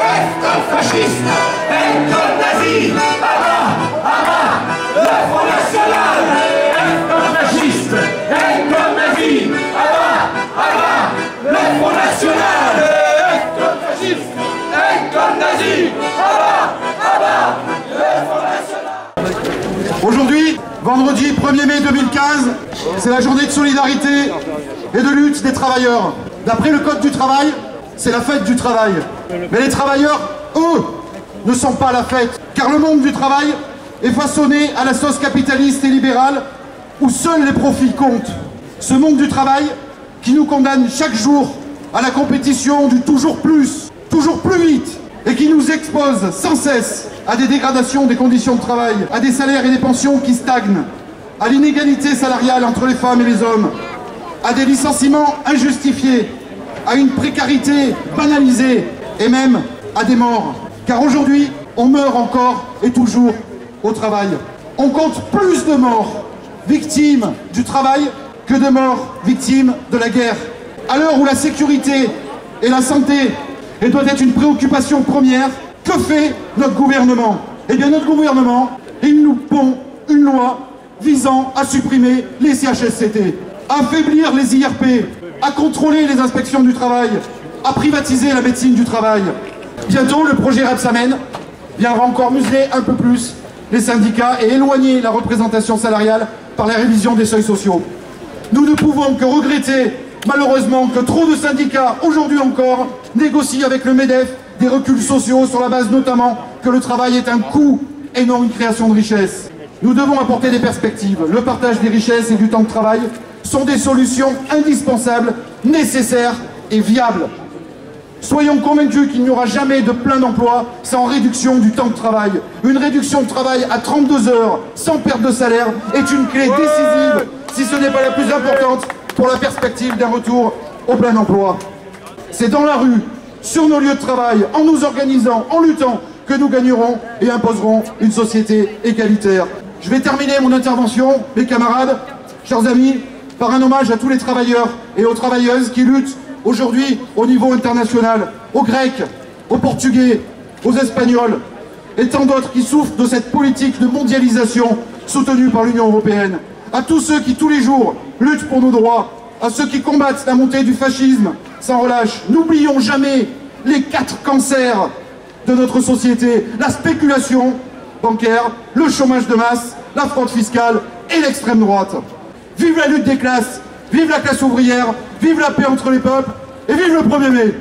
F comme fasciste, N comme nazi, le Front National. F comme fasciste, N comme nazi, le Front National. F comme fasciste, N comme nazi, le Front National. Aujourd'hui, vendredi 1er mai 2015, c'est la journée de solidarité et de lutte des travailleurs. D'après le Code du travail, c'est la fête du travail. Mais les travailleurs, eux, ne sont pas la fête. Car le monde du travail est façonné à la sauce capitaliste et libérale où seuls les profits comptent. Ce monde du travail qui nous condamne chaque jour à la compétition du toujours plus vite, et qui nous expose sans cesse à des dégradations des conditions de travail, à des salaires et des pensions qui stagnent, à l'inégalité salariale entre les femmes et les hommes, à des licenciements injustifiés, à une précarité banalisée et même à des morts. Car aujourd'hui, on meurt encore et toujours au travail. On compte plus de morts victimes du travail que de morts victimes de la guerre. À l'heure où la sécurité et la santé doit être une préoccupation première, que fait notre gouvernement? Eh bien notre gouvernement, il nous pond une loi visant à supprimer les CHSCT, à affaiblir les IRP, à contrôler les inspections du travail, à privatiser la médecine du travail. Bientôt, le projet Rebsamen viendra encore museler un peu plus les syndicats et éloigner la représentation salariale par la révision des seuils sociaux. Nous ne pouvons que regretter, malheureusement, que trop de syndicats, aujourd'hui encore, négocient avec le MEDEF des reculs sociaux sur la base notamment que le travail est un coût et non une création de richesse. Nous devons apporter des perspectives. Le partage des richesses et du temps de travail sont des solutions indispensables, nécessaires et viables. Soyons convaincus qu'il n'y aura jamais de plein emploi sans réduction du temps de travail. Une réduction de travail à 32 heures sans perte de salaire est une clé décisive, si ce n'est pas la plus importante, pour la perspective d'un retour au plein emploi. C'est dans la rue, sur nos lieux de travail, en nous organisant, en luttant, que nous gagnerons et imposerons une société égalitaire. Je vais terminer mon intervention, mes camarades, chers amis, par un hommage à tous les travailleurs et aux travailleuses qui luttent aujourd'hui au niveau international, aux Grecs, aux Portugais, aux Espagnols et tant d'autres qui souffrent de cette politique de mondialisation soutenue par l'Union européenne. À tous ceux qui tous les jours luttent pour nos droits, à ceux qui combattent la montée du fascisme sans relâche. N'oublions jamais les 4 cancers de notre société: la spéculation bancaire, le chômage de masse, la fraude fiscale et l'extrême droite. Vive la lutte des classes, vive la classe ouvrière, vive la paix entre les peuples et vive le 1er mai.